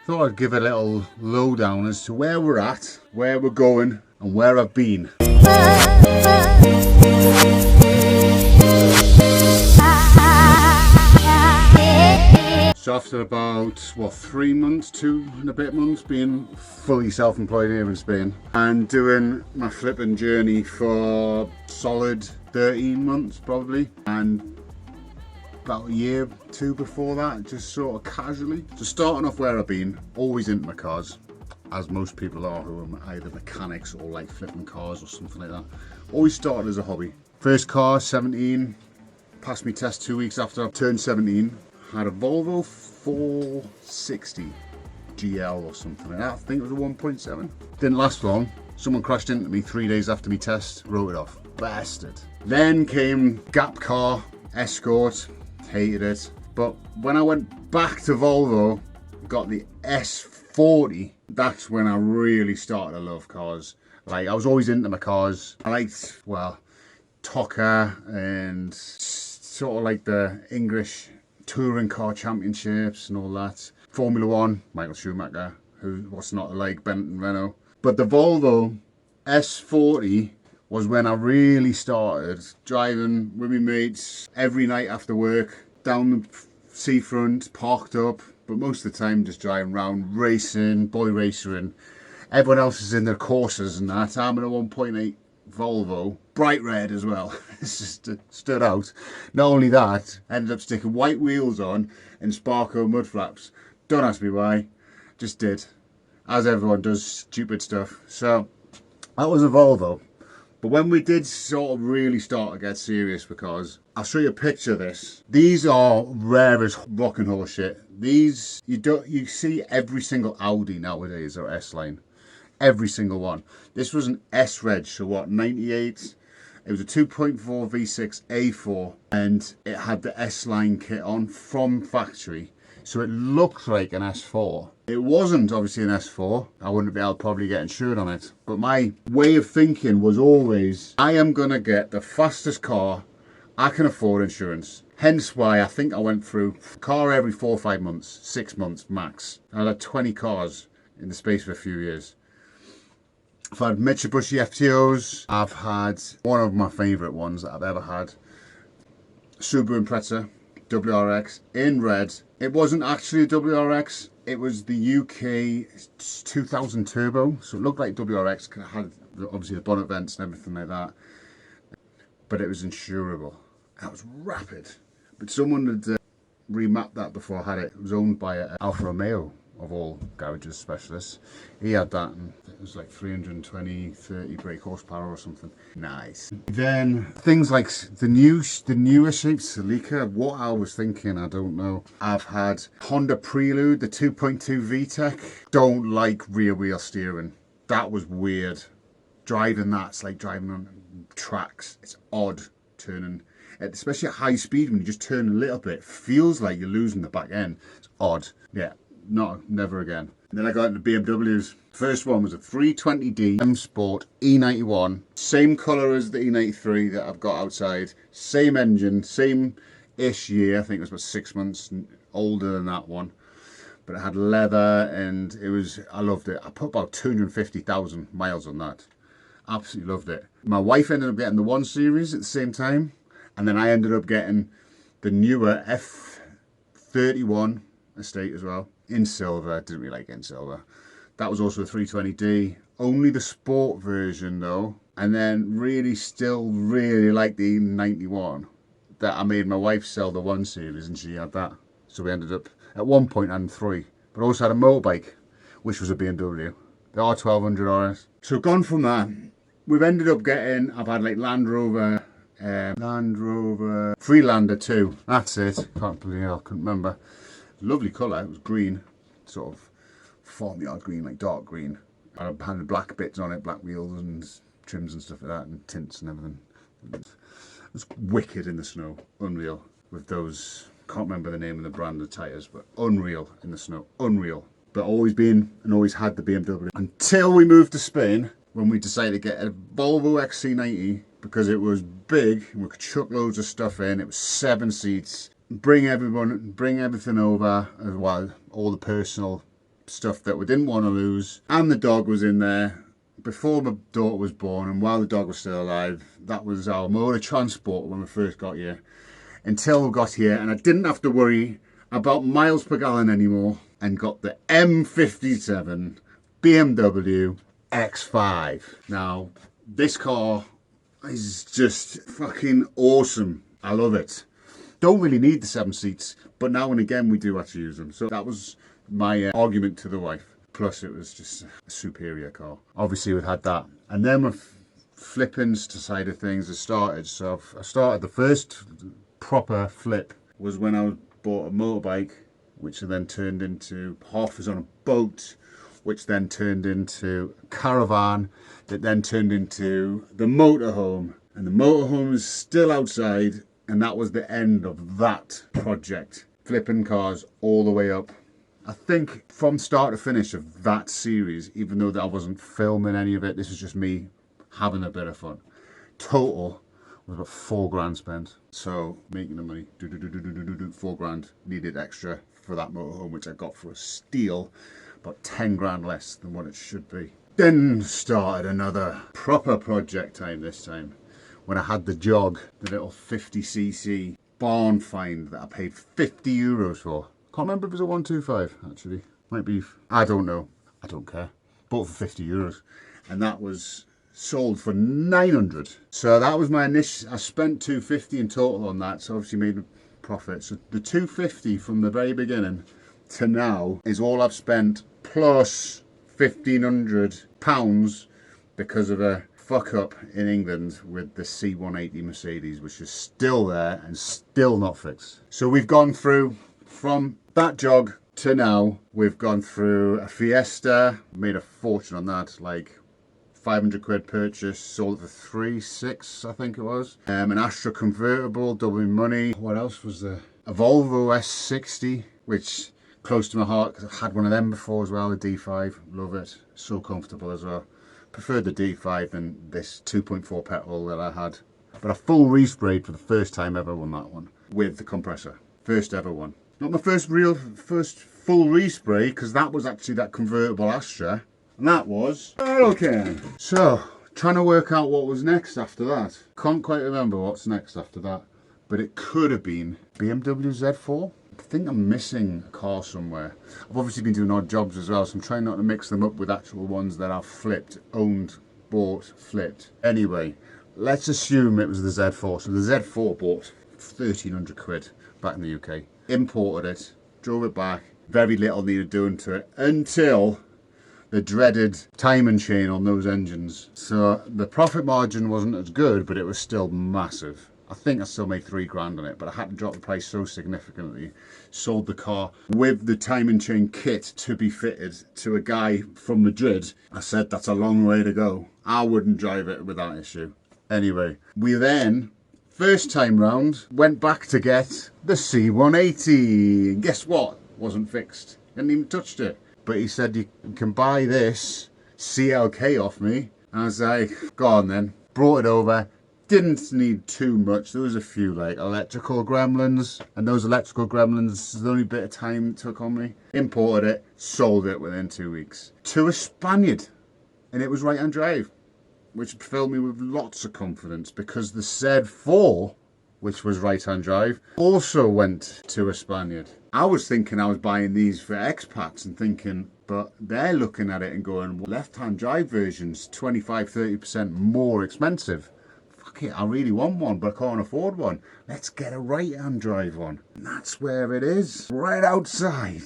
Thought I'd give a little lowdown as to where we're at, where we're going, and where I've been. So after about, what, 3 months, 2 and a bit months being fully self-employed here in Spain and doing my flipping journey for solid 13 months probably, and about a year, 2 before that, just sort of casually. So starting off where I've been, always into my cars, as most people are who are either mechanics or like flipping cars or something like that. Always started as a hobby. First car, 17, passed me test 2 weeks after I turned 17. Had a Volvo 460 GL or something like that. I think it was a 1.7. Didn't last long. Someone crashed into me 3 days after me test, wrote it off. Bastard. Then came Gap car, Escort, hated it. But when I went back to Volvo, got the S40, that's when I really started to love cars. Like, I was always into my cars. I liked, well, Tocker and sort of like the English touring car championships and all that. Formula One, Michael Schumacher, who what's not to like, Benton Renault. But the Volvo S40 was when I really started driving with my mates every night after work, down the seafront, parked up, but most of the time just driving around, racing, boy racing. Everyone else is in their courses and that. I'm in a 1.8 Volvo, bright red as well. It's just stood out. Not only that, ended up sticking white wheels on and Sparko mud flaps. Don't ask me why, just did. As everyone does stupid stuff. So that was a Volvo. But when we did sort of really start to get serious, because I'll show you a picture of this. These are rare as rock and roll shit. These you see every single Audi nowadays or S-Line. Every single one. This was an S-Reg, so what, 98? It was a 2.4 V6 A4 and it had the S-Line kit on from factory. So it looked like an S4. It wasn't obviously an S4. I wouldn't be able to probably get insured on it. But my way of thinking was always, I am going to get the fastest car I can afford insurance. Hence why I think I went through a car every 4 or 5 months, 6 months max. I had 20 cars in the space of a few years. I've had Mitsubishi FTOs. I've had one of my favourite ones that I've ever had. Subaru Impreza WRX in red. It wasn't actually a WRX. It was the UK 2000 Turbo. So it looked like WRX because it had obviously the bonnet vents and everything like that. But it was insurable. That was rapid. But someone had remapped that before I had it. It was owned by Alfa Romeo, of all garages specialists. He had that and it was like 320, 30 brake horsepower or something. Nice. Then things like the newer shape Celica, what I was thinking, I don't know. I've had Honda Prelude, the 2.2 VTEC. Don't like rear wheel steering. That was weird. Driving that's like driving on tracks. It's odd turning, especially at high speed when you just turn a little bit. Feels like you're losing the back end. It's odd. Yeah. Never again. And then I got into BMWs. First one was a 320D M Sport E91. Same colour as the E93 that I've got outside. Same engine, same-ish year. I think it was about 6 months older than that one. But it had leather and I loved it. I put about 250,000 miles on that. Absolutely loved it. My wife ended up getting the 1 Series at the same time. And then I ended up getting the newer F31 estate as well. In silver, didn't really like it in silver. That was also a 320D. Only the sport version though. And then still really like the E91. That I made my wife sell the 1 Series and she had that. So we ended up at one point having 3. But I also had a motorbike, which was a BMW. The R1200 RS. So gone from that, we've ended up getting, I've had like Land Rover Freelander 2. That's it. Can't believe I couldn't remember. Lovely colour, it was green, sort of farmyard green, like dark green. I had the black bits on it, black wheels and trims and stuff like that, and tints and everything. It was wicked in the snow, unreal. With those, can't remember the name of the brand of tyres, but unreal in the snow, unreal. But always been and always had the BMW. Until we moved to Spain, when we decided to get a Volvo XC90, because it was big, and we could chuck loads of stuff in, it was 7 seats. Bring everything over as well, all the personal stuff that we didn't want to lose. And the dog was in there before my daughter was born, and while the dog was still alive. That was our mode of transport when we first got here. Until we got here, and I didn't have to worry about miles per gallon anymore, and got the M57 BMW X5. Now, this car is just fucking awesome. I love it. Don't really need the 7 seats, but now and again we do actually use them. So that was my argument to the wife. Plus it was just a superior car. Obviously we've had that. And then with flippings to side of things, I started. So I started, the first proper flip was when I bought a motorbike, which then turned into, half was on a boat, which then turned into a caravan, that then turned into the motorhome. And the motorhome is still outside, and that was the end of that project. Flipping cars all the way up. I think from start to finish of that series, even though that I wasn't filming any of it, this was just me having a bit of fun. Total was about 4 grand spent. So making the money, 4 grand, needed extra for that motorhome, which I got for a steal, about 10 grand less than what it should be. Then started another proper project time this time, when I had the jog, the little 50cc barn find that I paid 50 euros for. Can't remember if it was a 125 actually. Might be, I don't know. I don't care. Bought for 50 euros. And that was sold for 900. So that was my initial, I spent 250 in total on that. So obviously made a profit. So the 250 from the very beginning to now is all I've spent, plus £1,500 because of a fuck up in England with the C180 Mercedes, which is still there and still not fixed. So we've gone through, from that jog to now, we've gone through a Fiesta, made a fortune on that, like 500 quid purchase, sold it for 3.6 I think it was. An Astra convertible, doubling money. What else was there? A Volvo S60, which close to my heart because I've had one of them before as well, a D5, love it, so comfortable as well. Preferred the D5 than this 2.4 petrol that I had. But I full resprayed for the first time ever on that one with the compressor. First ever one. Not my first full respray, because that was actually that convertible Astra. And that was okay. So, trying to work out what was next after that. Can't quite remember what's next after that. But it could have been BMW Z4. I think I'm missing a car somewhere. I've obviously been doing odd jobs as well, so I'm trying not to mix them up with actual ones that I've flipped, owned, bought, flipped. Anyway, let's assume it was the Z4. So the Z4 bought 1,300 quid back in the UK. Imported it, drove it back. Very little needed doing to it until the dreaded timing chain on those engines. So the profit margin wasn't as good, but it was still massive. I think I still made 3 grand on it, but I had to drop the price so significantly. Sold the car with the timing chain kit to be fitted to a guy from Madrid. I said, that's a long way to go. I wouldn't drive it with that issue. Anyway, we then, first time round, went back to get the C180. And guess what? Wasn't fixed. Hadn't even touched it. But he said, you can buy this CLK off me. And I was like, go on then. Brought it over. Didn't need too much. There was a few like electrical gremlins, and those electrical gremlins, the only bit of time it took on me. Imported it, sold it within 2 weeks to a Spaniard, and it was right-hand drive, which filled me with lots of confidence, because the Z4, which was right-hand drive, also went to a Spaniard. I was thinking I was buying these for expats and thinking, but they're looking at it and going, well, left-hand drive version's 25-30% more expensive. I really want one, but I can't afford one. Let's get a right-hand drive one. And that's where it is, right outside.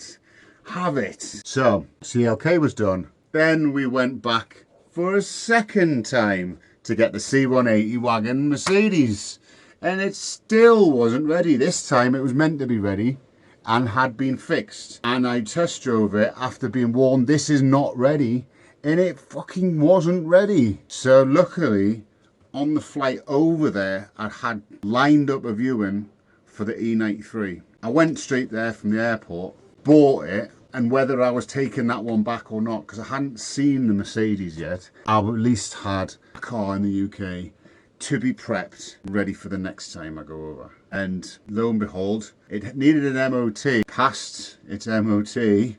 Have it. So, CLK was done. Then we went back for a second time to get the C180 Wagon Mercedes. And it still wasn't ready. This time it was meant to be ready and had been fixed. And I test drove it after being warned this is not ready. And it fucking wasn't ready. So luckily, on the flight over there, I had lined up a viewing for the E93. I went straight there from the airport, bought it, and whether I was taking that one back or not, because I hadn't seen the Mercedes yet, I at least had a car in the UK to be prepped, ready for the next time I go over. And lo and behold, it needed an MOT, passed its MOT,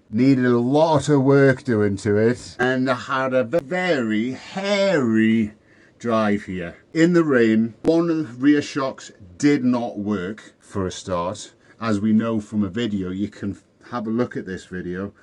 needed a lot of work doing to it, and I had a very hairy drive here. In the rain, one of the rear shocks did not work for a start. As we know from a video, you can have a look at this video.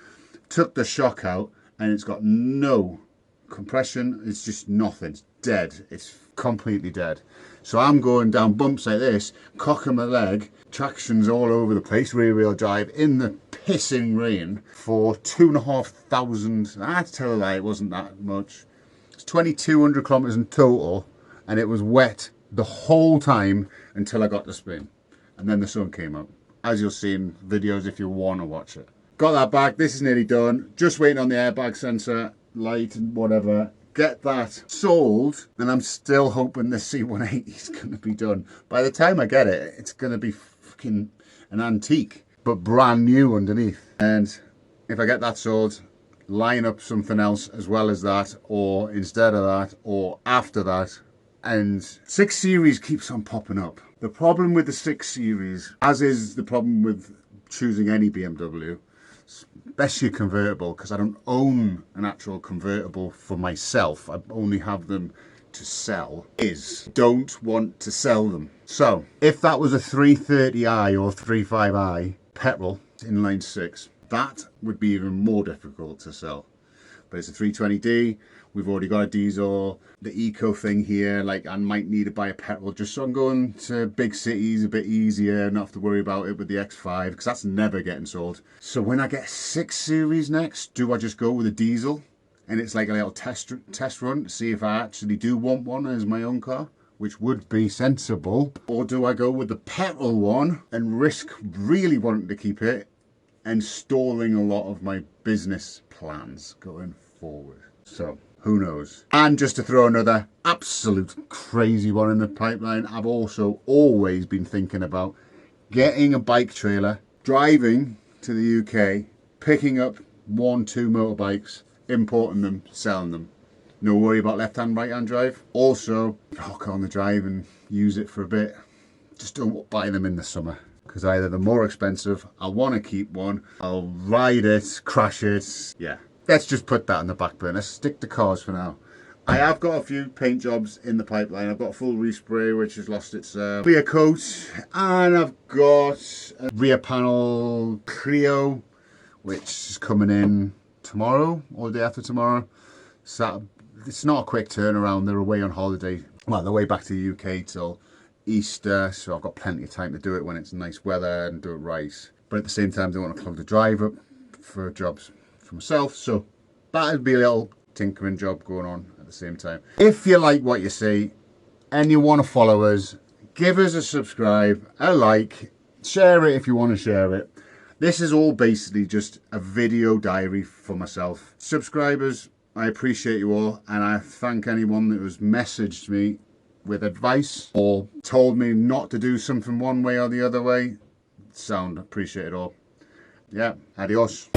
Took the shock out and it's got no compression, it's just nothing, it's dead, it's completely dead. So I'm going down bumps like this, cocking my leg, traction's all over the place, rear wheel drive in the pissing rain for 2,500, I had to tell a lie, it wasn't that much. It's 2,200 kilometers in total, and it was wet the whole time until I got the spin. And then the sun came out, as you'll see in videos if you want to watch it. Got that back, this is nearly done. Just waiting on the airbag sensor, light and whatever. Get that sold, and I'm still hoping the C180 is going to be done. By the time I get it, it's going to be fucking an antique, but brand new underneath. And if I get that sold, line up something else as well as that, or instead of that, or after that. And 6 Series keeps on popping up. The problem with the 6 Series, as is the problem with choosing any BMW, especially a convertible, because I don't own an actual convertible for myself, I only have them to sell, is don't want to sell them. So if that was a 330i or 35i petrol inline 6, that would be even more difficult to sell. But it's a 320d, we've already got a diesel, the eco thing here, like I might need to buy a petrol just so I'm going to big cities a bit easier, not have to worry about it with the X5, because that's never getting sold. So when I get 6 Series next, do I just go with a diesel? And it's like a little test run to see if I actually do want one as my own car, which would be sensible. Or do I go with the petrol one and risk really wanting to keep it and stalling a lot of my business plans going forward? So who knows? And just to throw another absolute crazy one in the pipeline, I've also always been thinking about getting a bike trailer, driving to the UK, picking up 1-2 motorbikes, importing them, selling them. No worry about left-hand, right-hand drive. Also, hook on the drive and use it for a bit. Just don't buy them in the summer, because either they're more expensive, I want to keep one, I'll ride it, crash it, yeah. Let's just put that on the back burner. Stick to cars for now. I have got a few paint jobs in the pipeline. I've got a full respray which has lost its clear coat, and I've got a rear panel Clio which is coming in tomorrow or the day after tomorrow. So it's not a quick turnaround. They're away on holiday. Well, they're way back to the UK till Easter, so I've got plenty of time to do it when it's nice weather and do it right. But at the same time, they want to clog the drive up for jobs for myself, so that'd be a little tinkering job going on at the same time. If you like what you see and you want to follow us, give us a subscribe, a like, share it if you want to share it. This is all basically just a video diary for myself. Subscribers, I appreciate you all, and I thank anyone that has messaged me with advice or told me not to do something one way or the other way. Appreciate it all. Yeah, adios.